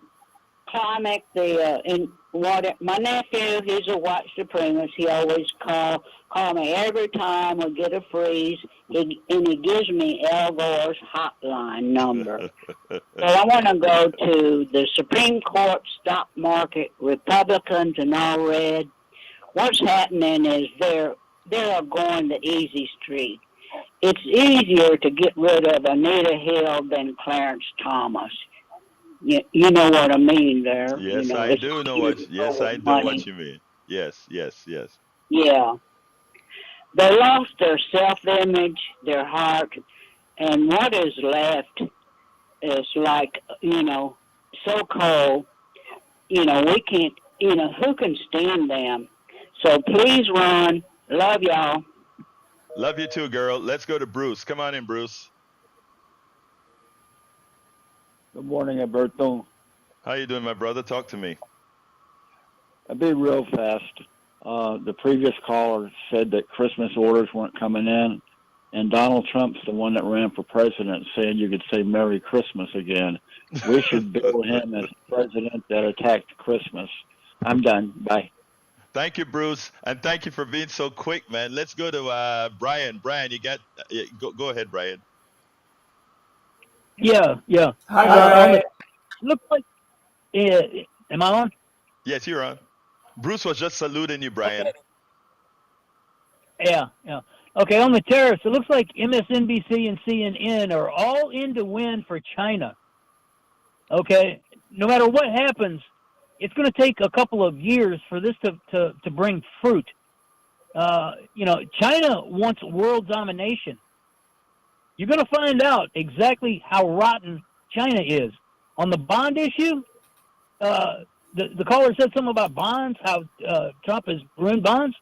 Speaker 11: climate. My nephew, he's a white supremacist. He always call me every time we get a freeze, and he gives me Al Gore's hotline number. So I want to go to the Supreme Court stock market, Republicans and all red. What's happening is they're going the easy street. It's easier to get rid of Anita Hill than Clarence Thomas. You know what I mean there.
Speaker 1: Yes, I do know what you mean. Yes.
Speaker 11: Yeah. They lost their self-image, their heart, and what is left is like, so cold. We can't, who can stand them? So please run. Love y'all.
Speaker 1: Love you too, girl. Let's go to Bruce. Come on in, Bruce.
Speaker 12: Good morning, Alberto.
Speaker 1: How you doing, my brother? Talk to me.
Speaker 12: I'll be real fast. The previous caller said that Christmas orders weren't coming in, and Donald Trump's the one that ran for president saying you could say Merry Christmas again. We should bill him as the president that attacked Christmas. I'm done. Bye.
Speaker 1: Thank you, Bruce, and thank you for being so quick, man. Let's go to Brian. Brian, you got go ahead, Brian.
Speaker 13: Yeah.
Speaker 4: Hi, Brian.
Speaker 13: Looks like. Am I on?
Speaker 1: Yes, you're on. Bruce was just saluting you, Brian.
Speaker 13: Yeah. Okay, on the tariffs, it looks like MSNBC and CNN are all in to win for China. Okay, no matter what happens, it's going to take a couple of years for this to bring fruit. China wants world domination. You're going to find out exactly how rotten China is. On the bond issue, the caller said something about bonds, how Trump has ruined bonds.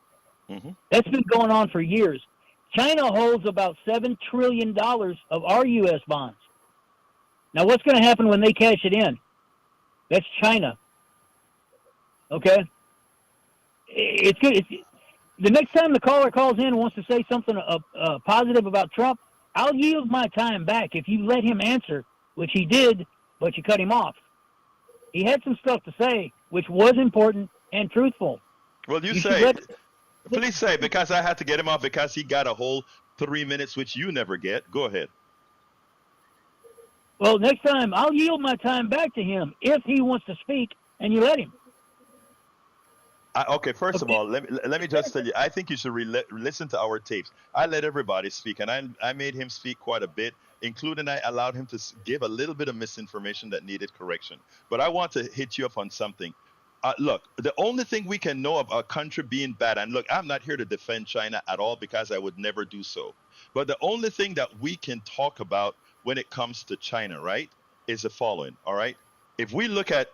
Speaker 1: Mm-hmm.
Speaker 13: That's been going on for years. China holds about $7 trillion of our U.S. bonds. Now, what's going to happen when they cash it in? That's China. Okay? It's good. The next time the caller calls in and wants to say something positive about Trump, I'll yield my time back if you let him answer, which he did, but you cut him off. He had some stuff to say, which was important and truthful.
Speaker 1: Well, please say, because I had to get him off because he got a whole 3 minutes, which you never get. Go ahead.
Speaker 13: Well, next time, I'll yield my time back to him if he wants to speak, and you let him.
Speaker 1: Okay, first of all, let me just tell you, I think you should listen to our tapes. I let everybody speak, and I made him speak quite a bit, including I allowed him to give a little bit of misinformation that needed correction. But I want to hit you up on something. Look, the only thing we can know of a country being bad, and look, I'm not here to defend China at all because I would never do so. But the only thing that we can talk about when it comes to China, right, is the following, all right? If we look at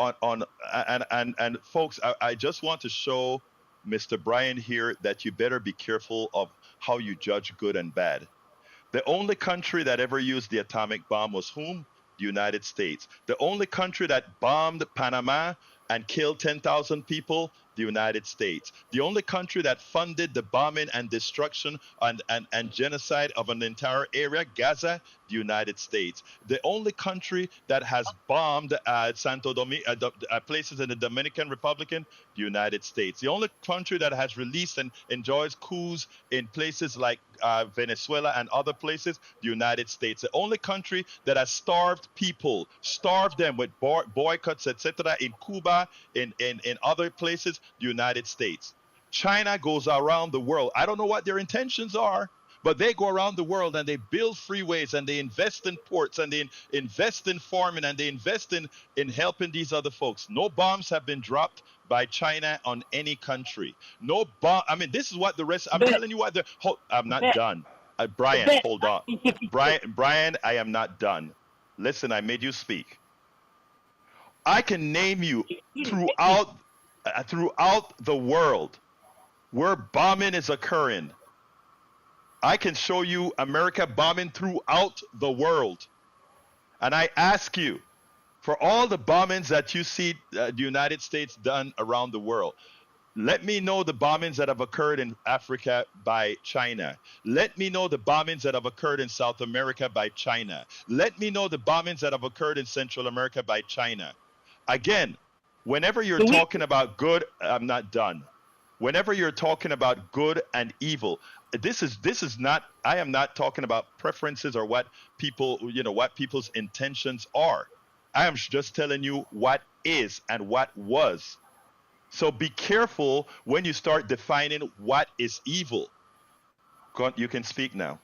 Speaker 1: and folks, I just want to show Mr. Brian here that you better be careful of how you judge good and bad. The only country that ever used the atomic bomb was whom? The United States. The only country that bombed Panama and killed 10,000 people, the United States. The only country that funded the bombing and destruction and genocide of an entire area, Gaza, the United States. The only country that has bombed Santo Domingo, places in the Dominican Republic, the United States. The only country that has released and enjoys coups in places like Venezuela and other places, the United States. The only country that has starved people, starved them with boycotts, etc., in Cuba, in other places, the United States. China goes around the world. I don't know what their intentions are, but they go around the world and they build freeways and they invest in ports and they invest in farming and they invest in helping these other folks. No bombs have been dropped by China on any country. No bomb. I mean, this is what the rest. I'm telling you what. I'm not done. Brian, hold on. Brian, I am not done. Listen, I made you speak. I can name you throughout the world where bombing is occurring. I can show you America bombing throughout the world. And I ask you, for all the bombings that you see the United States done around the world, let me know the bombings that have occurred in Africa by China. Let me know the bombings that have occurred in South America by China. Let me know the bombings that have occurred in Central America by China. Again, whenever you're talking about good, I'm not done. Whenever you're talking about good and evil, this is not, I am not talking about preferences or what people, what people's intentions are. I am just telling you what is and what was. So be careful when you start defining what is evil. You can speak now.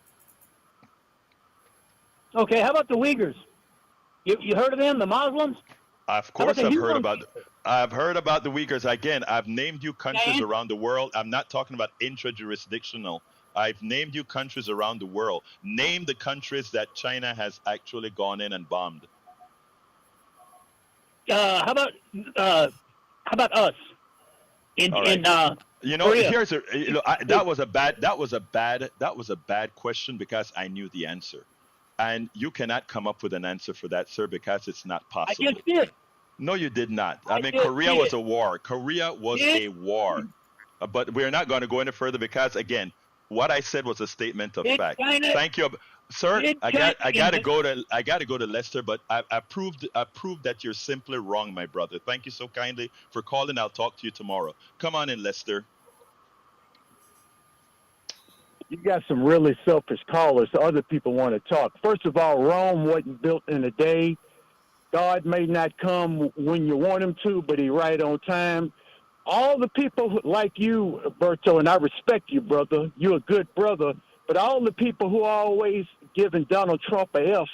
Speaker 13: Okay, how about the Uyghurs? You heard of them, the Muslims?
Speaker 1: Of course, I've heard about the Uyghurs. Again, I've named you countries around the world. I'm not talking about intra-jurisdictional. I've named you countries around the world. Name the countries that China has actually gone in and bombed.
Speaker 13: How about us?
Speaker 1: Korea? That was a bad question because I knew the answer. And you cannot come up with an answer for that, sir, because it's not possible.
Speaker 13: I just did.
Speaker 1: No, you did not. Korea was a war. Korea was a war. But we're not going to go any further because, again, what I said was a statement of fact. Thank you. Sir,
Speaker 13: It
Speaker 1: I gotta
Speaker 13: changed.
Speaker 1: go to Lester, but I proved that you're simply wrong, my brother. Thank you so kindly for calling. I'll talk to you tomorrow. Come on in, Lester.
Speaker 14: You got some really selfish callers. Other people want to talk. First of all, Rome wasn't built in a day. God may not come when you want him to, but he right on time. All the people like you, Berto, and I respect you, brother. You're a good brother. But all the people who are always giving Donald Trump a F,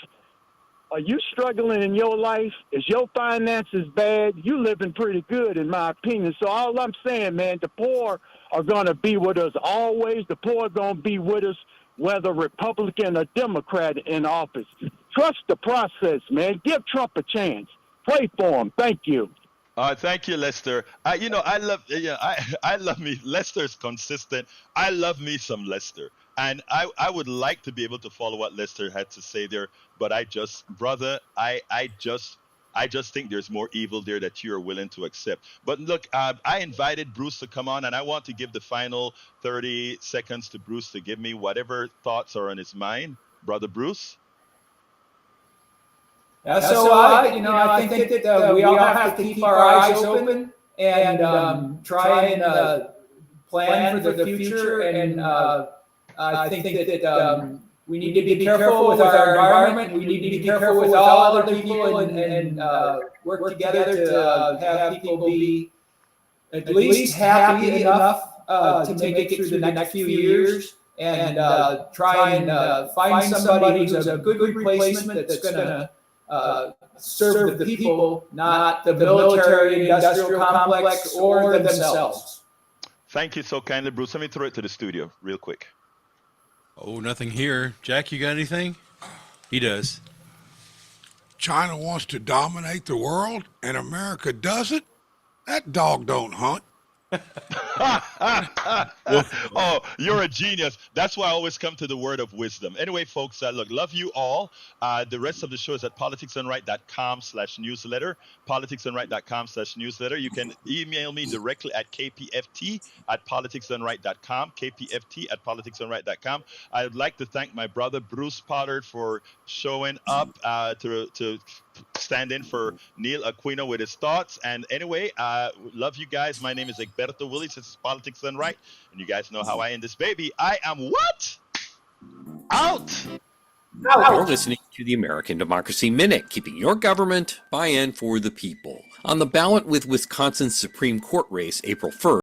Speaker 14: are you struggling in your life? Is your finances bad? You living pretty good, in my opinion. So all I'm saying, man, the poor are going to be with us always. The poor are going to be with us, whether Republican or Democrat in office. Trust the process, man. Give Trump a chance. Pray for him. Thank you.
Speaker 1: Thank you, Lester. I love me. Lester's consistent. I love me some Lester, and I would like to be able to follow what Lester had to say there, but brother, I just think there's more evil there that you are willing to accept. But look, I invited Bruce to come on, and I want to give the final 30 seconds to Bruce to give me whatever thoughts are on his mind, brother Bruce.
Speaker 4: So I think that we all have to keep our eyes open and try and plan for the future. And I think that we need to be careful with our environment. We need to be careful with all other people and work together to have people be at least happy enough to make it through the next few years. And try and find somebody who's a good replacement that's going to serve the people, not the military industrial complex or themselves.
Speaker 1: Thank you so kindly, Bruce. Let me throw it to the studio real quick.
Speaker 2: Oh, nothing here. Jack, you got anything? He does.
Speaker 3: China wants to dominate the world and America doesn't? That dog don't hunt.
Speaker 1: Oh, you're a genius. That's why I always come to the word of wisdom. Anyway, folks, look, love you all. The rest of the show is at politicsdoneright.com/newsletter. Politicsdoneright.com/newsletter. You can email me directly at kpft@politicsdoneright.com. kpft@politicsdoneright.com. I would like to thank my brother Bruce Pollard for showing up to stand in for Neil Aquino with his thoughts. And anyway, love you guys. My name is Egberto Willis. This is Politics Done Right. And you guys know how I end this baby. I am what? Out.
Speaker 15: You're listening to the American Democracy Minute, keeping your government by and for the people. On the ballot with Wisconsin's Supreme Court race April 1st,